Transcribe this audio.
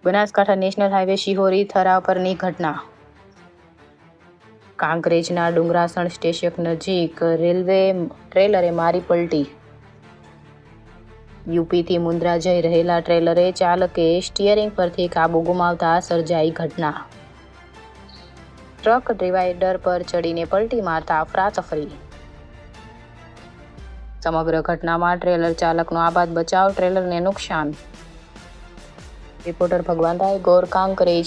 Banaskantha national highway Shihori Thara પરની ઘટના. કાંકરેજના ડુંગરાસણ station નજીક રેલવે ટ્રેલરે મારી પલટી. યુપીથી મુન્દ્રા જઈ રહેલા ટ્રેલરે ચાલકે સ્ટીયરિંગ પરથી કાબુ ગુમાવતા સર્જાઈ ઘટના. ટ્રક ડિવાઈડર પર ચડીને પલટી મારતા અફરાતફરી. સમગ્ર ઘટનામાં ટ્રેલર ચાલકનો આબાદ બચાવ, ટ્રેલરને નુકસાન. રિપોર્ટર ભગવાનભાઈ ગોર, કાંકરેજ.